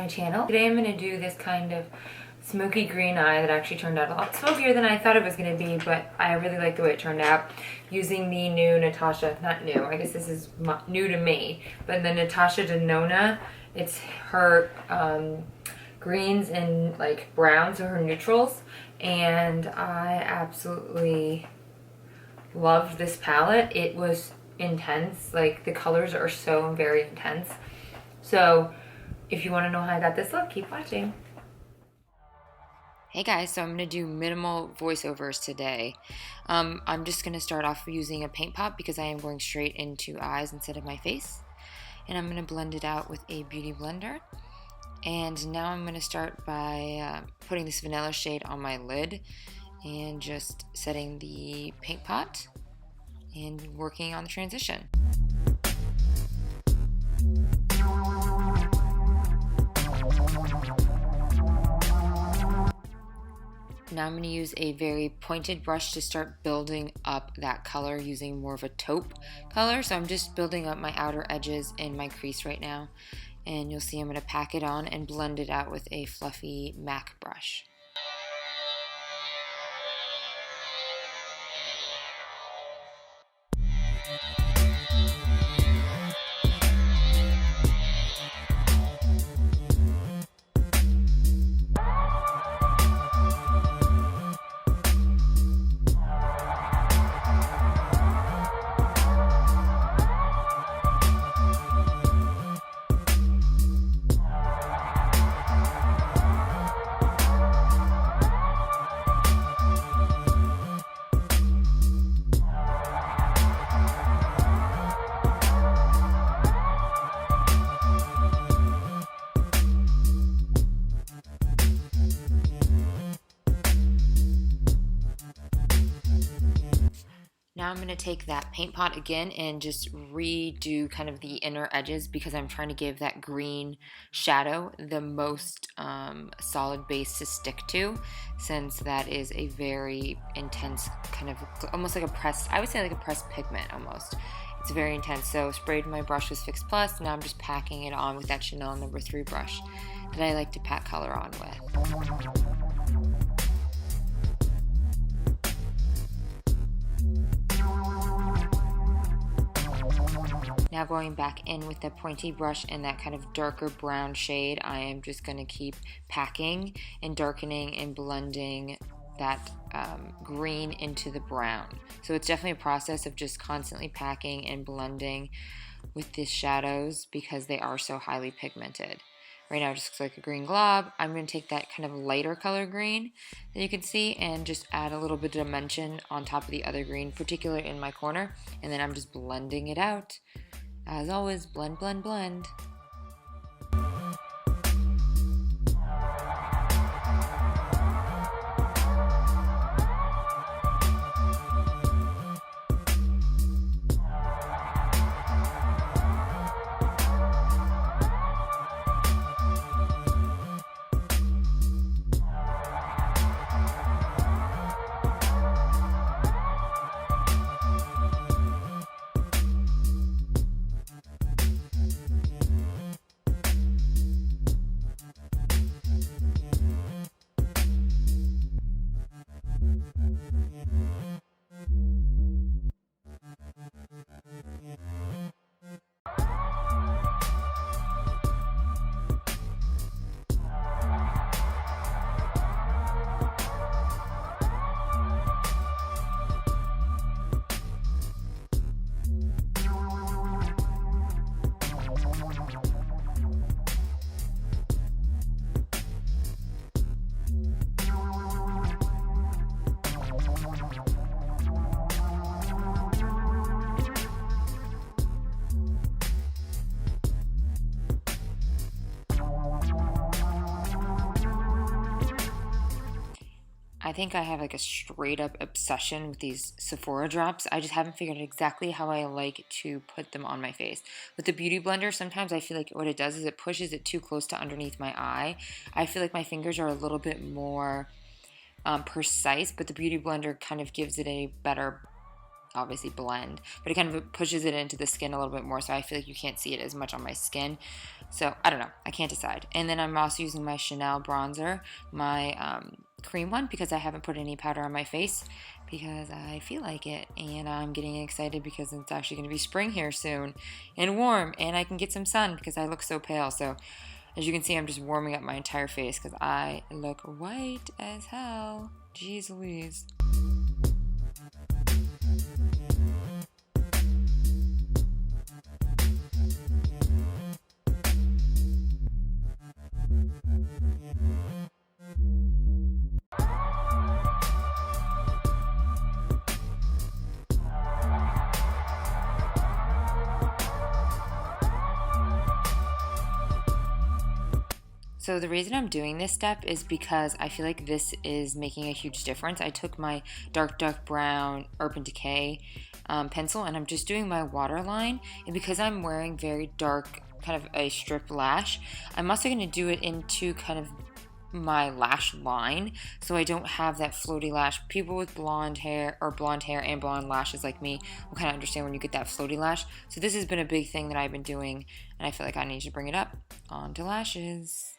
my channel. Today I'm going to do this kind of smoky green eye that actually turned out a lot smokier than I thought it was going to be, but I really like the way it turned out using the new Natasha, not new, I guess this is new to me, but the Natasha Denona. It's her greens and like browns, so her neutrals, and I absolutely loved this palette. It was intense, like the colors are so very intense. So if you want to know how I got this look, keep watching. Hey guys, so I'm going to do minimal voiceovers today. I'm just going to start off using a paint pot because I am going straight into eyes instead of my face. And I'm going to blend it out with a beauty blender. And now I'm going to start by putting this vanilla shade on my lid and just setting the paint pot and working on the transition. Now I'm going to use a very pointed brush to start building up that color using more of a taupe color. So I'm just building up my outer edges and my crease right now. And you'll see I'm going to pack it on and blend it out with a fluffy MAC brush. Now I'm going to take that paint pot again and just redo kind of the inner edges because I'm trying to give that green shadow the most solid base to stick to, since that is a very intense kind of, almost like a pressed, I would say like a pressed pigment almost. It's very intense. So sprayed my brush with Fix Plus. Now I'm just packing it on with that Chanel No. 3 brush that I like to pack color on with. Now going back in with the pointy brush in that kind of darker brown shade, I am just going to keep packing and darkening and blending that green into the brown. So it's definitely a process of just constantly packing and blending with these shadows because they are so highly pigmented. Right now it just looks like a green glob. I'm going to take that kind of lighter color green that you can see and just add a little bit of dimension on top of the other green, particularly in my corner, and then I'm just blending it out. As always, blend, blend, blend. I think I have like a straight up obsession with these Sephora drops. I just haven't figured out exactly how I like to put them on my face. With the Beauty Blender, sometimes I feel like what it does is it pushes it too close to underneath my eye. I feel like my fingers are a little bit more precise, but the Beauty Blender kind of gives it a better obviously blend, but it kind of pushes it into the skin a little bit more, so I feel like you can't see it as much on my skin. So I don't know, I can't decide. And then I'm also using my Chanel bronzer, my cream one, because I haven't put any powder on my face because I feel like it, and I'm getting excited because it's actually going to be spring here soon and warm, and I can get some sun because I look so pale. So as you can see, I'm just warming up my entire face because I look white as hell. Jeez Louise. So the reason I'm doing this step is because I feel like this is making a huge difference. I took my dark brown Urban Decay pencil, and I'm just doing my waterline. And because I'm wearing very dark, kind of a strip lash, I'm also going to do it into kind of my lash line, so I don't have that floaty lash. People with blonde hair and blonde lashes like me will kind of understand when you get that floaty lash. So this has been a big thing that I've been doing, and I feel like I need to bring it up onto lashes.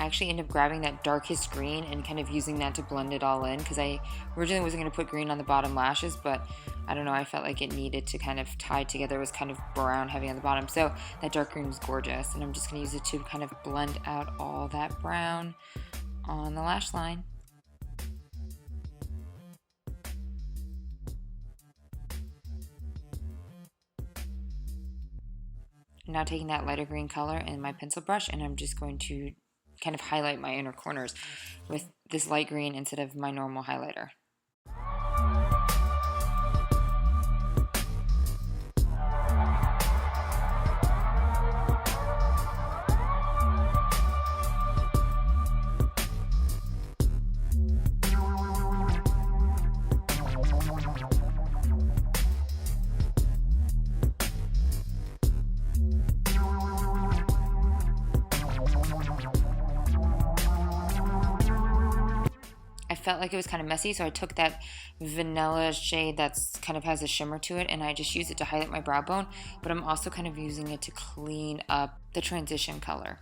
I actually ended up grabbing that darkest green and kind of using that to blend it all in, because I originally wasn't going to put green on the bottom lashes, but I don't know, I felt like it needed to kind of tie together. It was kind of brown heavy on the bottom, so that dark green was gorgeous, and I'm just going to use it to kind of blend out all that brown on the lash line. Now taking that lighter green color in my pencil brush, and I'm just going to kind of highlight my inner corners with this light green instead of my normal highlighter. Felt like it was kind of messy, so I took that vanilla shade that's kind of has a shimmer to it, and I just used it to highlight my brow bone, but I'm also kind of using it to clean up the transition color.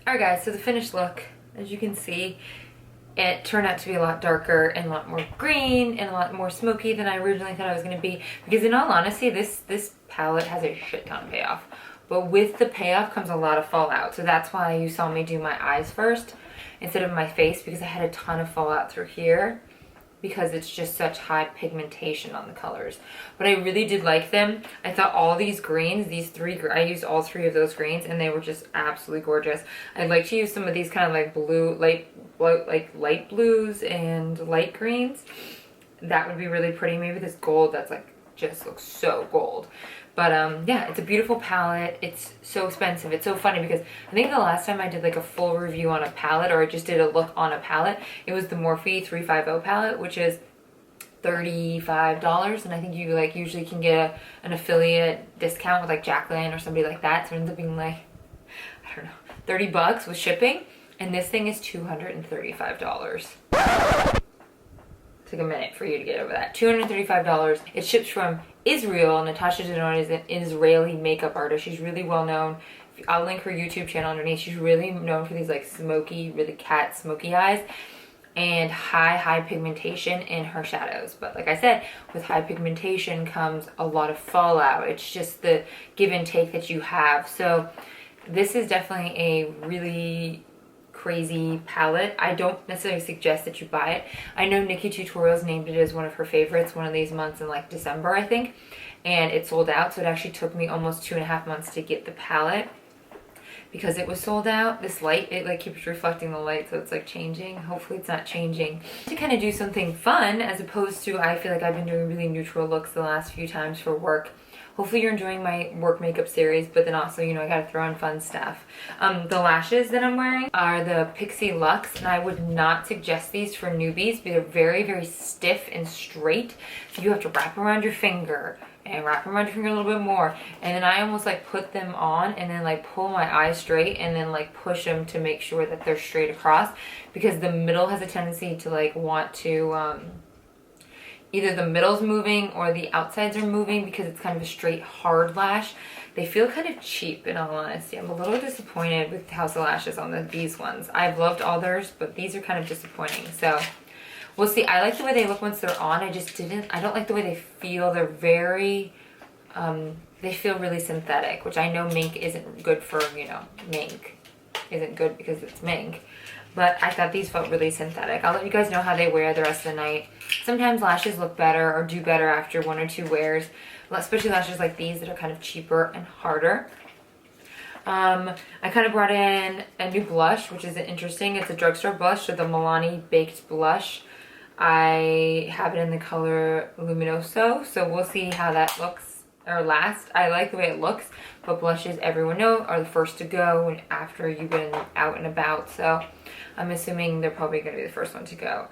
Alright guys, so the finished look, as you can see, it turned out to be a lot darker and a lot more green and a lot more smoky than I originally thought it was going to be. Because in all honesty, this palette has a shit ton of payoff. But with the payoff comes a lot of fallout. So that's why you saw me do my eyes first instead of my face, because I had a ton of fallout through here, because it's just such high pigmentation on the colors. But I really did like them. I thought all these greens, I used all three of those greens, and they were just absolutely gorgeous. I'd like to use some of these kind of like light blues and light greens. That would be really pretty. Maybe this gold that's like just looks so gold. But yeah, it's a beautiful palette. It's so expensive. It's so funny because I think the last time I did like a full review on a palette, or I just did a look on a palette, it was the Morphe 350 palette, which is $35, and I think you like usually can get an affiliate discount with like Jacqueline or somebody like that, so it ends up being like, I don't know, 30 bucks with shipping, and this thing is $235. Took a minute for you to get over that. $235. It ships from Israel. Natasha Denona is an Israeli makeup artist. She's really well known. I'll link her YouTube channel underneath. She's really known for these like smoky, really cat smoky eyes and high pigmentation in her shadows. But like I said, with high pigmentation comes a lot of fallout. It's just the give and take that you have. So this is definitely a really crazy palette. I don't necessarily suggest that you buy it. I know Nikki Tutorials named it as one of her favorites one of these months in like December, I think, and it sold out. So it actually took me almost 2.5 months to get the palette because it was sold out. This light, it like keeps reflecting the light, so it's like changing. Hopefully it's not changing. To kind of do something fun as opposed to, I feel like I've been doing really neutral looks the last few times for work. Hopefully you're enjoying my work makeup series, but then also, you know, I gotta throw in fun stuff. The lashes that I'm wearing are the Pixie Luxe, and I would not suggest these for newbies. They're very stiff and straight, so you have to wrap around your finger and wrap around your finger a little bit more, and then I almost like put them on and then like pull my eyes straight and then like push them to make sure that they're straight across, because the middle has a tendency to like want to either the middle's moving or the outsides are moving because it's kind of a straight hard lash. They feel kind of cheap in all honesty. I'm a little disappointed with House of Lashes on these ones. I've loved all theirs, but these are kind of disappointing. So we'll see. I like the way they look once they're on. I don't like the way they feel. They're very, they feel really synthetic, which I know mink isn't good for, you know, mink isn't good because it's mink. But I thought these felt really synthetic. I'll let you guys know how they wear the rest of the night. Sometimes lashes look better or do better after 1 or 2 wears, especially lashes like these that are kind of cheaper and harder. I kind of brought in a new blush, which is interesting. It's a drugstore blush, so the Milani Baked Blush. I have it in the color Luminoso, so we'll see how that looks or lasts. I like the way it looks, but blushes, everyone knows, are the first to go after you've been out and about, so I'm assuming they're probably going to be the first one to go.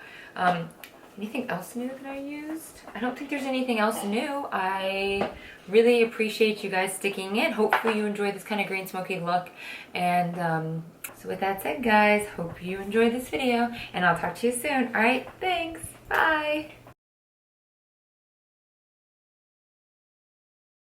Anything else new that I used? I don't think there's anything else new. I really appreciate you guys sticking in. Hopefully you enjoyed this kind of green smoky look. And so with that said, guys, hope you enjoyed this video, and I'll talk to you soon. All right, thanks. Bye.